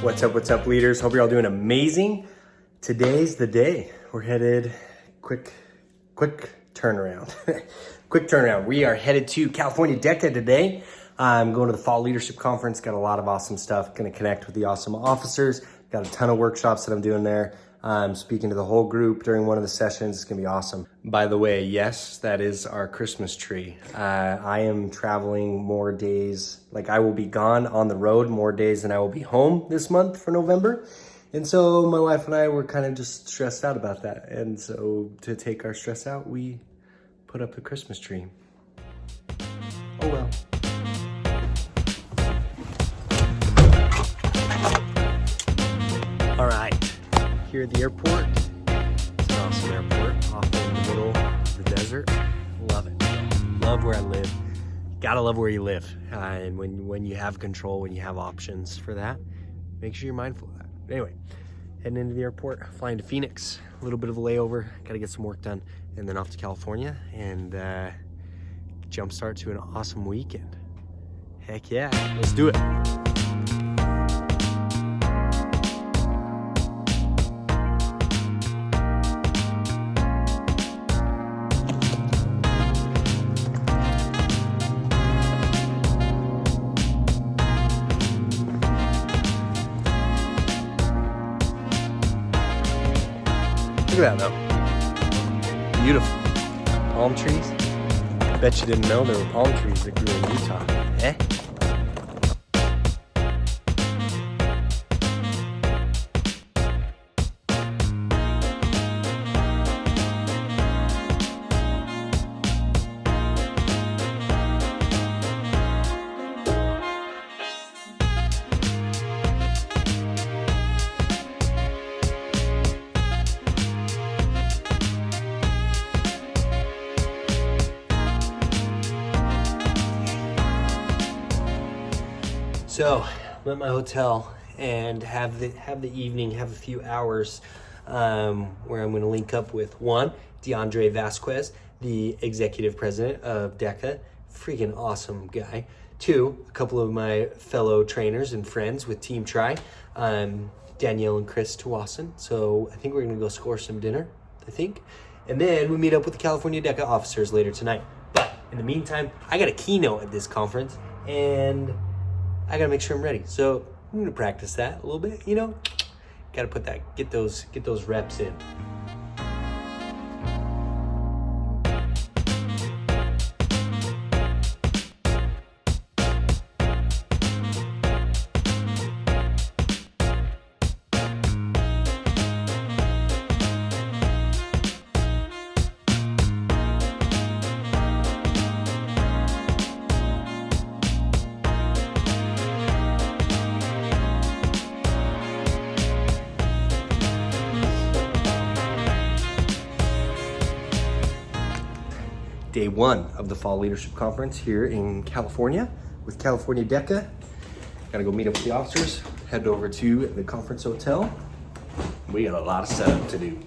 What's up, leaders? Hope you're all doing amazing. Today's the day. We're headed, quick turnaround. Quick turnaround. We are headed to California DECA today. I'm going to the Fall Leadership Conference. Got a lot of awesome stuff. Going to connect with the awesome officers. Got a ton of workshops that I'm doing there. I'm speaking to the whole group during one of the sessions. It's gonna be awesome. By the way, yes, that is our Christmas tree. I am traveling more days, like I will be gone on the road more days than I will be home this month for November. And so my wife and I were kind of just stressed out about that. And so to take our stress out, we put up the Christmas tree. Oh well. All right. Here at the airport. It's an awesome airport off in the middle of the desert. Love it. Love where I live. Gotta love where you live. And when you have control, when you have options for that, make sure you're mindful of that. Anyway, heading into the airport, flying to Phoenix. A little bit of a layover. Gotta get some work done. And then off to California and jumpstart to an awesome weekend. Heck yeah. Let's do it. Look at that though. Beautiful. Palm trees. I bet you didn't know there were palm trees that grew in Utah. Eh? So I'm at my hotel and have the evening, have a few hours where I'm going to link up with one, DeAndre Vasquez, the executive president of DECA, freaking awesome guy. Two, a couple of my fellow trainers and friends with Team Tri, Danielle and Chris Tawasin. So I think we're going to go score some dinner, I think. And then we meet up with the California DECA officers later tonight. But in the meantime, I got a keynote at this conference and I gotta make sure I'm ready. So I'm gonna practice that a little bit, you know? Gotta put that, get those reps in. Day one of the Fall Leadership Conference here in California with California DECA. Gotta go meet up with the officers, head over to the conference hotel. We got a lot of setup to do.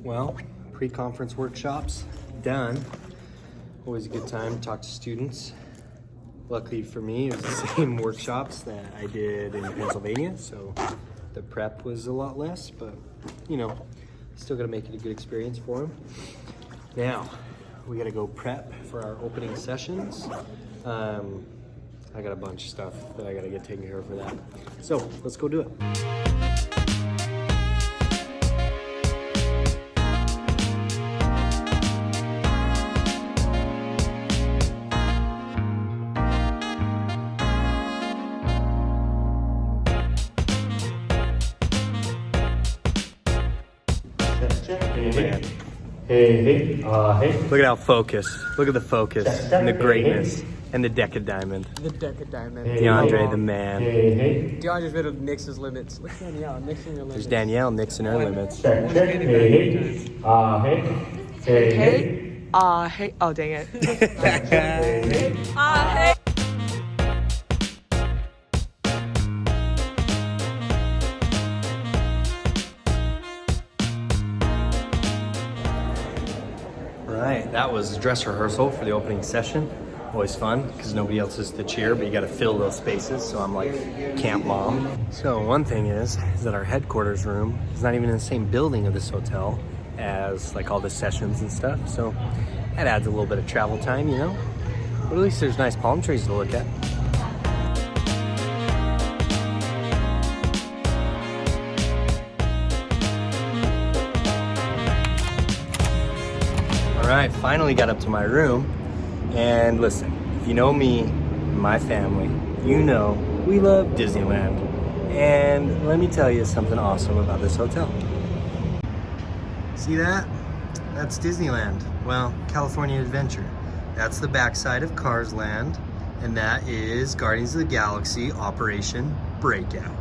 Well, pre-conference workshops done. Always a good time to talk to students. Luckily for me, it was the same workshops that I did in Pennsylvania, so the prep was a lot less, but you know, still gotta make it a good experience for them. Now, we gotta go prep for our opening sessions. I got a bunch of stuff that I gotta get taken care of for that. So, let's go do it. Hey. Look at how focused. Look at the focus and the greatness And the DECA Diamond. The DECA Diamond. DeAndre, the man. DeAndre's rid of Nix's limits. Look at Danielle, nixing her limits. There's Danielle nixing her limits. Hey. Hey. Oh, dang it. Hey. Right, that was dress rehearsal for the opening session. Always fun because nobody else is to cheer, but you got to fill those spaces. So I'm like camp mom. So one thing is that our headquarters room is not even in the same building of this hotel as like all the sessions and stuff. So that adds a little bit of travel time, you know. But at least there's nice palm trees to look at. All right, finally got up to my room. And listen, if you know me, my family, you know we love Disneyland. And let me tell you something awesome about this hotel. See that? That's Disneyland. Well, California Adventure. That's the backside of Cars Land. And that is Guardians of the Galaxy Operation Breakout.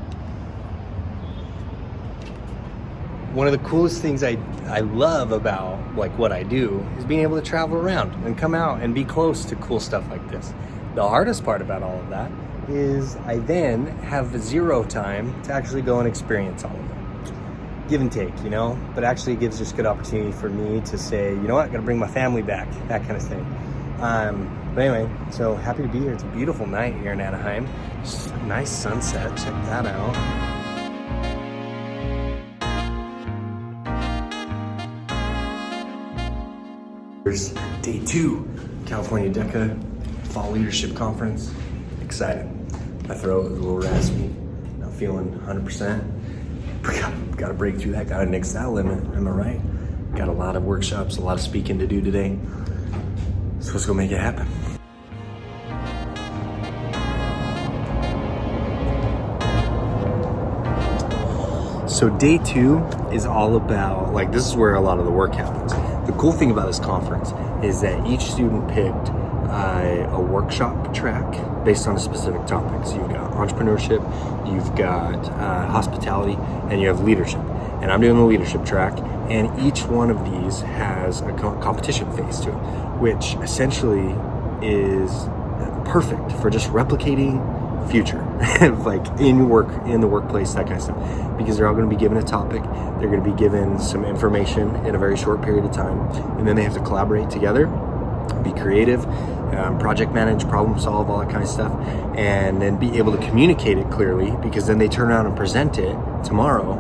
One of the coolest things I love about like what I do is being able to travel around and come out and be close to cool stuff like this. The hardest part about all of that is I then have zero time to actually go and experience all of it. Give and take, you know, but actually it gives just good opportunity for me to say, you know what, I gotta bring my family back, that kind of thing. But anyway, so happy to be here. It's a beautiful night here in Anaheim. Just a nice sunset, check that out. Here's day 2, California DECA Fall Leadership Conference. Excited. My throat is a little raspy. Not feeling 100%. Got to break through that. Got to nix that limit. Am I right? Got a lot of workshops, a lot of speaking to do today. So let's go make it happen. So day 2 is all about, like, this is where a lot of the work happens. The cool thing about this conference is that each student picked a workshop track based on a specific topic. So you've got entrepreneurship, you've got hospitality, and you have leadership. And I'm doing the leadership track, and each one of these has a competition phase to it, which essentially is perfect for just replicating future, like in the workplace, that kind of stuff, because they're all going to be given a topic, they're going to be given some information in a very short period of time, and then they have to collaborate together, be creative, project manage, problem solve, all that kind of stuff, and then be able to communicate it clearly, because then they turn around and present it tomorrow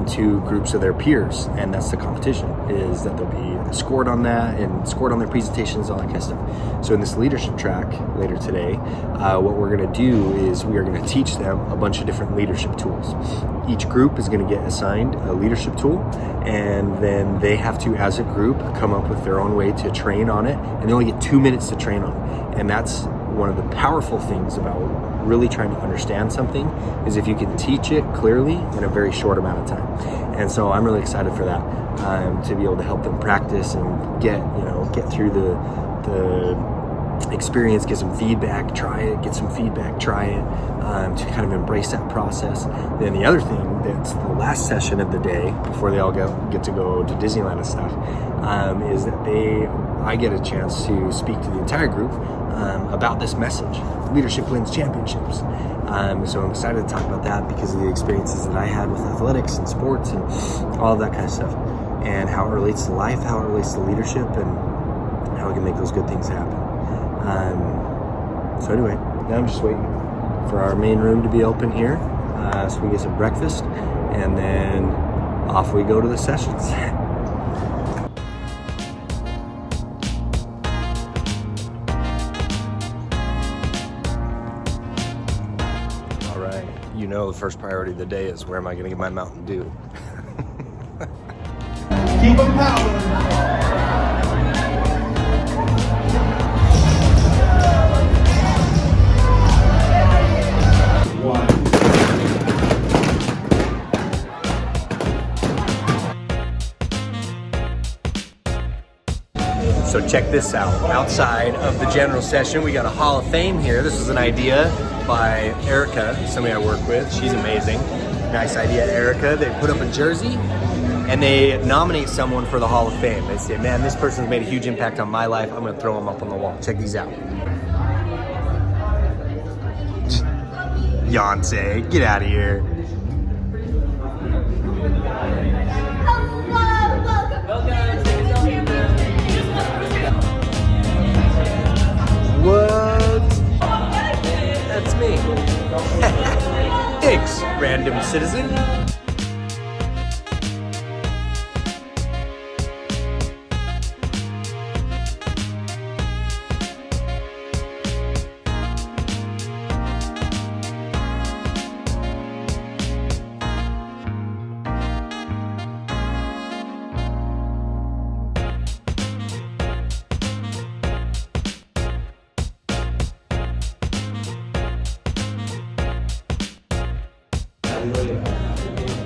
to groups of their peers, and that's the competition, is that they'll be scored on that and scored on their presentations, all that kind of stuff. So in this leadership track later today, what we're going to do is we are going to teach them a bunch of different leadership tools. Each group is going to get assigned a leadership tool, and then they have to, as a group, come up with their own way to train on it, and they only get 2 minutes to train on it. And that's one of the powerful things about really trying to understand something, is if you can teach it clearly in a very short amount of time. And so I'm really excited for that, to be able to help them practice and get through the experience, get some feedback, try it, get some feedback, try it, to kind of embrace that process. Then the other thing, that's the last session of the day before they all get to go to Disneyland and stuff, is that I get a chance to speak to the entire group about this message, Leadership Wins Championships. So I'm excited to talk about that because of the experiences that I had with athletics and sports and all of that kind of stuff, and how it relates to life, how it relates to leadership, and how we can make those good things happen. So anyway, now I'm just waiting for our main room to be open here, so we get some breakfast, and then off we go to the sessions. All right, you know the first priority of the day is, where am I going to get my Mountain Dew? Keep them power. So check this out. Outside of the general session, we got a Hall of Fame here. This was an idea by Erica, somebody I work with. She's amazing. Nice idea, Erica. They put up a jersey and they nominate someone for the Hall of Fame. They say, man, this person's made a huge impact on my life. I'm gonna throw them up on the wall. Check these out. Beyonce, get out of here. What? That's me. Thanks, random citizen.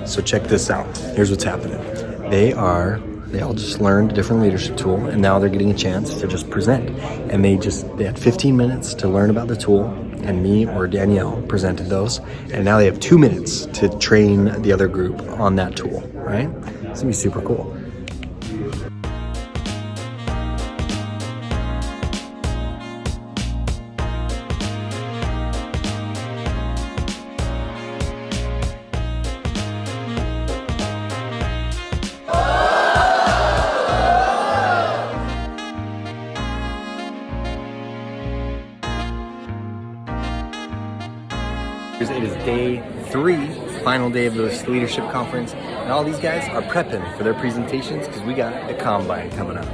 So check this out. Here's what's happening. They all just learned a different leadership tool, and now they're getting a chance to just present. And they had 15 minutes to learn about the tool, and me or Danielle presented those. And now they have 2 minutes to train the other group on that tool, right? It's gonna be super cool. It is day 3, final day of this leadership conference, and all these guys are prepping for their presentations because we got the combine coming up.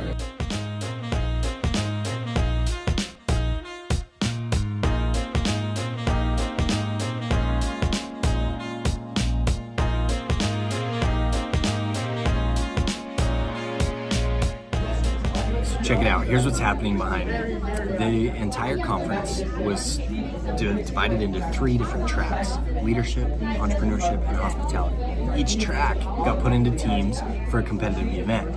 Check it out. Here's what's happening behind me. The entire conference was divided into 3 different tracks: leadership, entrepreneurship, and hospitality. Each track got put into teams for a competitive event.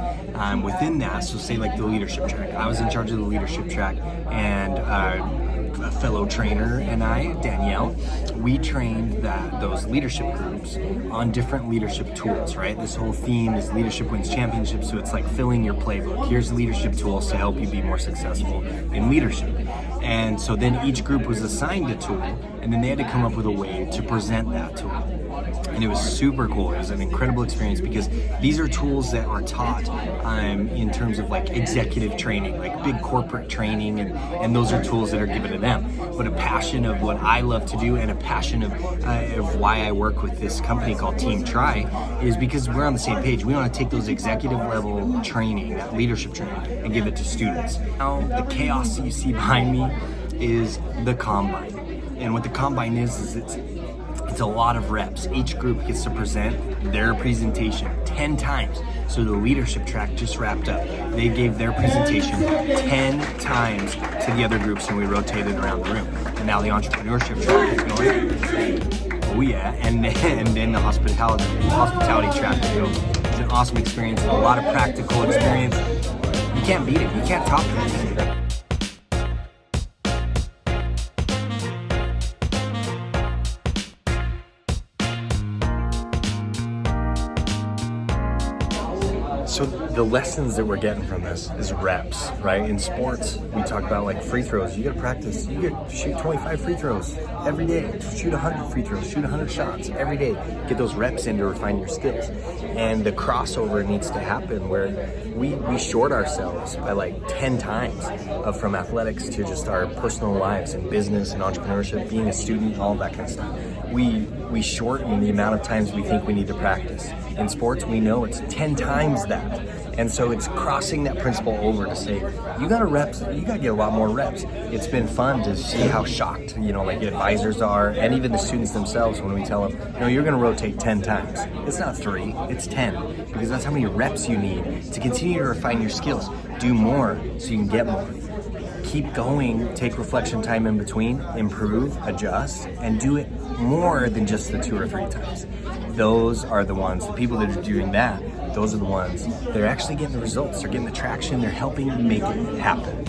Within that, so say like the leadership track, I was in charge of the leadership track, and a fellow trainer and I, Danielle, we trained those leadership groups on different leadership tools, right? This whole theme is leadership wins championships, so it's like filling your playbook. Here's leadership tools to help you be more successful in leadership. And so then each group was assigned a tool, and then they had to come up with a way to present that tool. And it was super cool. It was an incredible experience because these are tools that are taught in terms of like executive training, like big corporate training, and those are tools that are given to them. But a passion of what I love to do and a passion of why I work with this company called Team Try is because we're on the same page. We want to take those executive level training, that leadership training, and give it to students. Now, the chaos that you see behind me is the combine. And what the combine is it's a lot of reps. Each group gets to present their presentation 10 times. So the leadership track just wrapped up. They gave their presentation 10 times to the other groups, and we rotated around the room. And now the entrepreneurship track is going. Oh yeah, and then the hospitality track is going. It's an awesome experience, a lot of practical experience. You can't beat it. You can't top this. So the lessons that we're getting from this is reps, right? In sports, we talk about like free throws. You gotta practice. You gotta shoot 25 free throws every day. Shoot 100 free throws. Shoot 100 shots every day. Get those reps in to refine your skills. And the crossover needs to happen where we short ourselves by like 10 times from athletics to just our personal lives and business and entrepreneurship, being a student, all that kind of stuff. We shorten the amount of times we think we need to practice. In sports, we know it's 10 times that. And so it's crossing that principle over to say, you gotta get a lot more reps. It's been fun to see how shocked, like the advisors are, and even the students themselves when we tell them, you're gonna rotate 10 times. It's not 3, it's 10, because that's how many reps you need to continue to refine your skills. Do more so you can get more. Keep going, take reflection time in between, improve, adjust, and do it more than just the 2 or 3 times. Those are the ones, the people that are doing that those are the ones that are actually getting the results. They're getting the traction. They're helping make it happen.